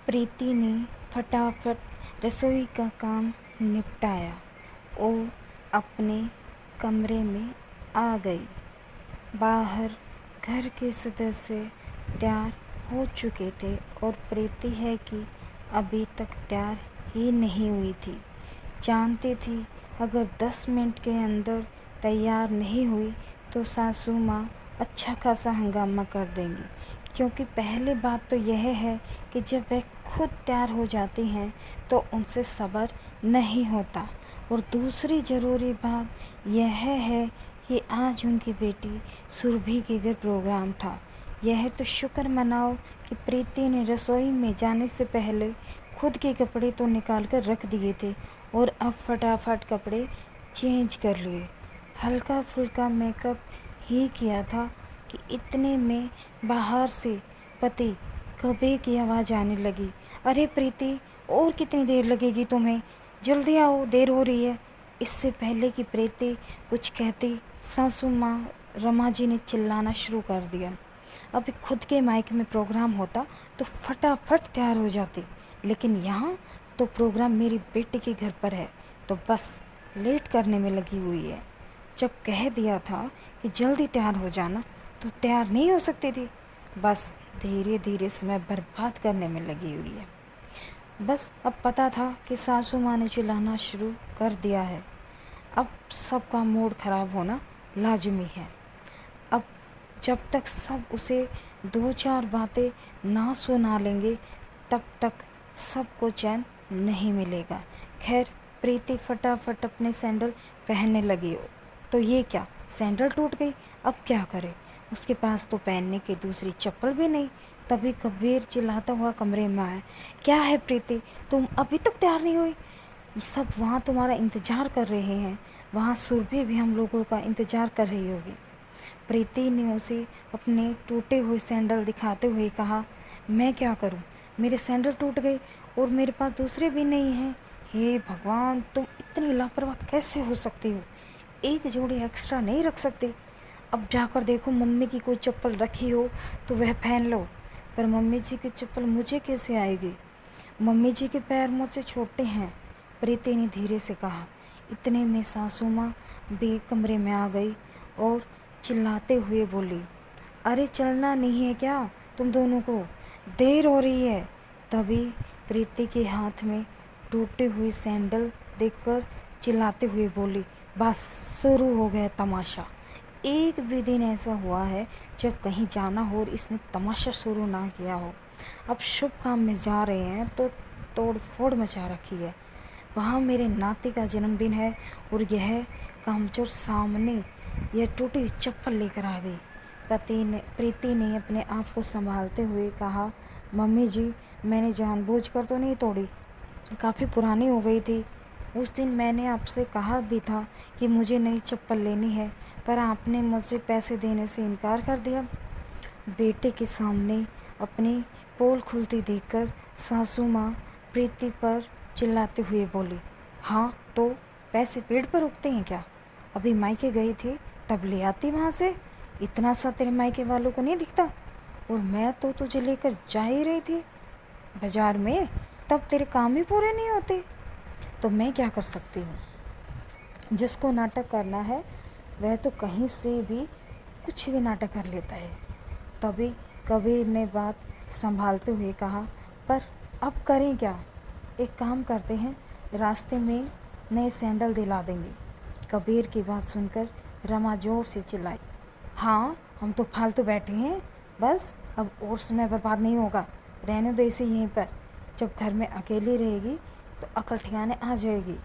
प्रीति ने फटाफट रसोई का काम निपटाया और अपने कमरे में आ गई। बाहर घर के सदस्य तैयार हो चुके थे और प्रीति है कि अभी तक तैयार ही नहीं हुई थी। जानती थी अगर 10 मिनट के अंदर तैयार नहीं हुई तो सासू माँ अच्छा खासा हंगामा कर देंगी, क्योंकि पहली बात तो यह है कि जब वह खुद तैयार हो जाती हैं तो उनसे सब्र नहीं होता। और दूसरी ज़रूरी बात यह है कि आज उनकी बेटी सुरभि के घर प्रोग्राम था। यह तो शुक्र मनाओ कि प्रीति ने रसोई में जाने से पहले खुद के कपड़े तो निकाल कर रख दिए थे और अब फटाफट कपड़े चेंज कर लिए। हल्का फुल्का मेकअप ही किया था कि इतने में बाहर से पति कबीर की आवाज़ आने लगी। अरे प्रीति, और कितनी देर लगेगी तुम्हें? जल्दी आओ, देर हो रही है। इससे पहले कि प्रीति कुछ कहती, सासू माँ रमा जी ने चिल्लाना शुरू कर दिया। अभी खुद के मायके में प्रोग्राम होता तो फटाफट तैयार हो जाती, लेकिन यहाँ तो प्रोग्राम मेरी बेटी के घर पर है तो बस लेट करने में लगी हुई है। जब कह दिया था कि जल्दी तैयार हो जाना तो तैयार नहीं हो सकती थी। बस धीरे धीरे समय बर्बाद करने में लगी हुई है। बस अब पता था कि सासू माँ ने चिल्लाना शुरू कर दिया है। अब सबका मूड ख़राब होना लाजमी है। अब जब तक सब उसे 2-4 बातें ना सुना लेंगे तब तक सबको चैन नहीं मिलेगा। खैर, प्रीति फटाफट अपने सैंडल पहनने लगी। तो ये क्या, सैंडल टूट गई? अब क्या करे? उसके पास तो पहनने की दूसरी चप्पल भी नहीं। तभी कबीर चिल्लाता हुआ कमरे में आया। क्या है प्रीति, तुम अभी तक तैयार नहीं हुई? सब वहाँ तुम्हारा इंतज़ार कर रहे हैं। वहाँ सुरभि भी हम लोगों का इंतज़ार कर रही होगी। प्रीति ने उसे अपने टूटे हुए सैंडल दिखाते हुए कहा, मैं क्या करूं? मेरे सैंडल टूट गए और मेरे पास दूसरे भी नहीं हैं। हे भगवान, तुम इतनी लापरवाह कैसे हो सकती हो? एक जोड़ी एक्स्ट्रा नहीं रख सकती? अब जाकर देखो, मम्मी की कोई चप्पल रखी हो तो वह पहन लो। पर मम्मी जी की चप्पल मुझे कैसे आएगी? मम्मी जी के पैर मुझसे छोटे हैं, प्रीति ने धीरे से कहा। इतने में सासू माँ भी कमरे में आ गई और चिल्लाते हुए बोली, अरे चलना नहीं है क्या तुम दोनों को? देर हो रही है। तभी प्रीति के हाथ में टूटी हुई सैंडल देखकर चिल्लाते हुए बोली, बस शुरू हो गया तमाशा। एक भी दिन ऐसा हुआ है जब कहीं जाना हो और इसने तमाशा शुरू ना किया हो। अब शुभ काम में जा रहे हैं तो तोड़ फोड़ मचा रखी है। वहाँ मेरे नाती का जन्मदिन है और यह कामचोर सामने यह टूटी हुई चप्पल लेकर आ गई। प्रीति ने अपने आप को संभालते हुए कहा, मम्मी जी, मैंने जानबूझकर तो नहीं तोड़ी, काफ़ी पुरानी हो गई थी। उस दिन मैंने आपसे कहा भी था कि मुझे नई चप्पल लेनी है, पर आपने मुझे पैसे देने से इनकार कर दिया। बेटे के सामने अपनी पोल खुलती देखकर सासू माँ प्रीति पर चिल्लाते हुए बोली, हाँ तो पैसे पेड़ पर उगते हैं क्या? अभी मायके गई थी तब ले आती वहाँ से। इतना सा तेरे मायके वालों को नहीं दिखता? और मैं तो तुझे लेकर जा ही रही थी बाजार में, तब तेरे काम ही पूरे नहीं होते। तो मैं क्या कर सकती हूँ? जिसको नाटक करना है वह तो कहीं से भी कुछ भी नाटक कर लेता है। तभी कबीर ने बात संभालते हुए कहा, पर अब करें क्या? एक काम करते हैं, रास्ते में नए सैंडल दिला देंगे। कबीर की बात सुनकर रमा जोर से चिल्लाई, हाँ हम तो फालतू बैठे हैं, बस अब और समय बर्बाद नहीं होगा। रहने दो इसे यहीं पर, जब घर में अकेली रहेगी तो अकल ठिकाने आ जाएगी।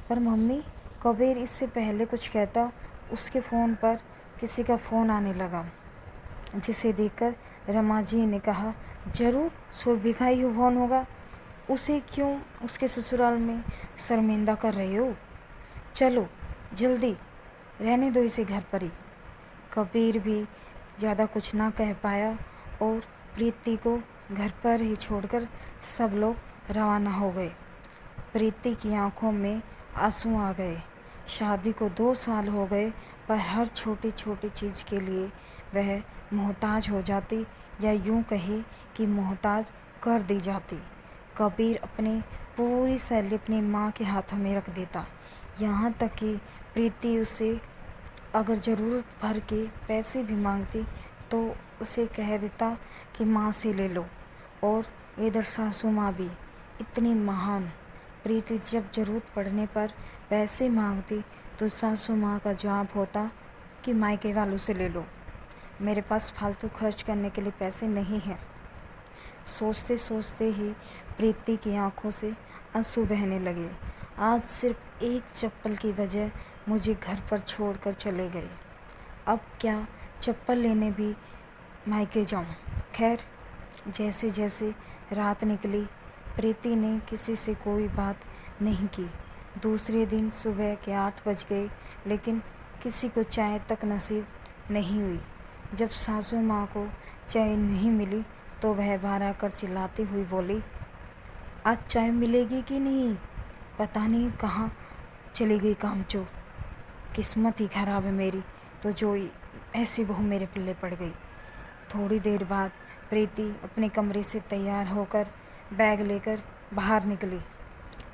पर मम्मी, कबीर इससे पहले कुछ कहता, उसके फ़ोन पर किसी का फ़ोन आने लगा, जिसे देखकर रमा जी ने कहा, ज़रूर सुरभि का ही फ़ोन होगा। उसे क्यों उसके ससुराल में शर्मिंदा कर रहे हो? चलो जल्दी, रहने दो इसे घर पर ही। कबीर भी ज़्यादा कुछ ना कह पाया और प्रीति को घर पर ही छोड़कर सब लोग रवाना हो गए। प्रीति की आंखों में आंसू आ गए। शादी को 2 साल हो गए, पर हर छोटी छोटी चीज़ के लिए वह मोहताज हो जाती, या यूं कही कि मोहताज कर दी जाती। कबीर अपनी पूरी सैलरी अपनी माँ के हाथों में रख देता। यहाँ तक कि प्रीति उसे अगर ज़रूरत भर के पैसे भी मांगती तो उसे कह देता कि माँ से ले लो। और इधर सासू माँ भी इतनी महान, प्रीति जब ज़रूरत पड़ने पर पैसे मांगती तो सासू माँ का जवाब होता कि मायके वालों से ले लो, मेरे पास फालतू खर्च करने के लिए पैसे नहीं हैं। सोचते सोचते ही प्रीति की आंखों से आंसू बहने लगे। आज सिर्फ एक चप्पल की वजह मुझे घर पर छोड़कर चले गए। अब क्या चप्पल लेने भी मायके जाऊं? खैर, जैसे जैसे रात निकली प्रीति ने किसी से कोई बात नहीं की। दूसरे दिन सुबह के 8 बज गए, लेकिन किसी को चाय तक नसीब नहीं हुई। जब सासू माँ को चाय नहीं मिली तो वह बाहर आकर चिल्लाती हुई बोली, आज चाय मिलेगी कि नहीं? पता नहीं कहाँ चली गई कामचोर। किस्मत ही खराब है मेरी तो जो ऐसी बहू मेरे पल्ले पड़ गई। थोड़ी देर बाद प्रीति अपने कमरे से तैयार होकर बैग लेकर बाहर निकली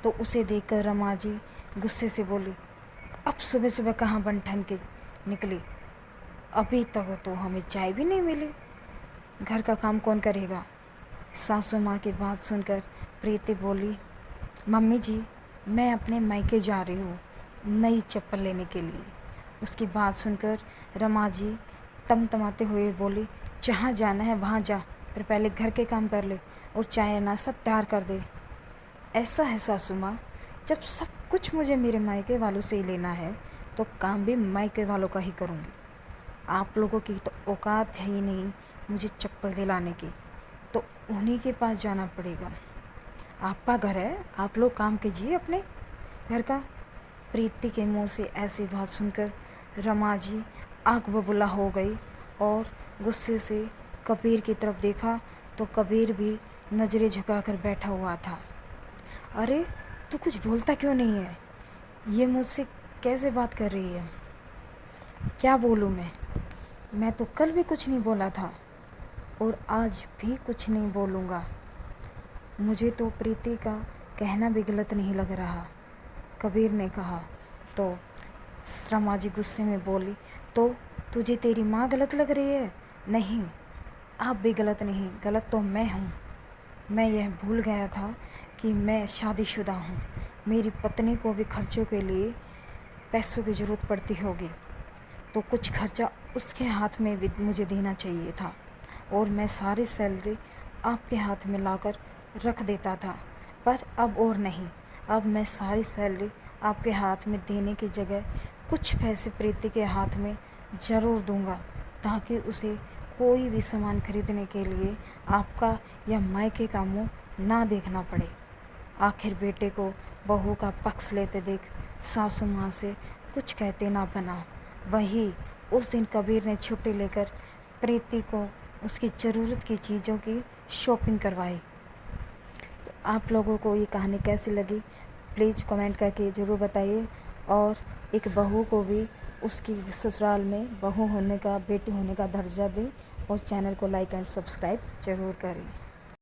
तो उसे देखकर रमा जी गुस्से से बोली, अब सुबह सुबह कहाँ बन ठन के निकली? अभी तक तो हमें चाय भी नहीं मिली। घर का काम कौन करेगा? सासू माँ की बात सुनकर प्रीति बोली, मम्मी जी, मैं अपने मायके जा रही हूँ नई चप्पल लेने के लिए। उसकी बात सुनकर रमा जी टमटमाते हुए बोली, जहाँ जाना है वहाँ जा, पर पहले घर के काम कर ले और चाय नाश्ता तैयार कर दे। ऐसा है सासू माँ, जब सब कुछ मुझे मेरे मायके वालों से ही लेना है तो काम भी मायके वालों का ही करूँगी। आप लोगों की तो औकात है ही नहीं मुझे चप्पल दिलाने की, तो उन्हीं के पास जाना पड़ेगा। आपका घर है, आप लोग काम कीजिए अपने घर का। प्रीति के मुंह से ऐसी बात सुनकर रमा जी आग बबूला हो गई और गुस्से से कबीर की तरफ देखा तो कबीर भी नज़रें झुकाकर बैठा हुआ था। अरे तू कुछ बोलता क्यों नहीं है? ये मुझसे कैसे बात कर रही है? क्या बोलूँ मैं तो कल भी कुछ नहीं बोला था और आज भी कुछ नहीं बोलूँगा। मुझे तो प्रीति का कहना भी गलत नहीं लग रहा, कबीर ने कहा। तो रमा जी गुस्से में बोली, तो तुझे तेरी माँ गलत लग रही है? नहीं, आप भी गलत नहीं, गलत तो मैं हूँ। मैं यह भूल गया था कि मैं शादीशुदा हूँ। मेरी पत्नी को भी खर्चों के लिए पैसों की ज़रूरत पड़ती होगी, तो कुछ खर्चा उसके हाथ में भी मुझे देना चाहिए था और मैं सारी सैलरी आपके हाथ में लाकर रख देता था। पर अब और नहीं, अब मैं सारी सैलरी आपके हाथ में देने की जगह कुछ पैसे प्रीति के हाथ में ज़रूर दूंगा, ताकि उसे कोई भी सामान खरीदने के लिए आपका या मायके का मुंह ना देखना पड़े। आखिर बेटे को बहू का पक्ष लेते देख सासू माँ से कुछ कहते ना बना। वही उस दिन कबीर ने छुट्टी लेकर प्रीति को उसकी ज़रूरत की चीज़ों की शॉपिंग करवाई। तो आप लोगों को ये कहानी कैसी लगी प्लीज़ कमेंट करके ज़रूर बताइए, और एक बहू को भी उसकी ससुराल में बहू होने का, बेटी होने का दर्जा दें, और चैनल को लाइक एंड सब्सक्राइब ज़रूर करें।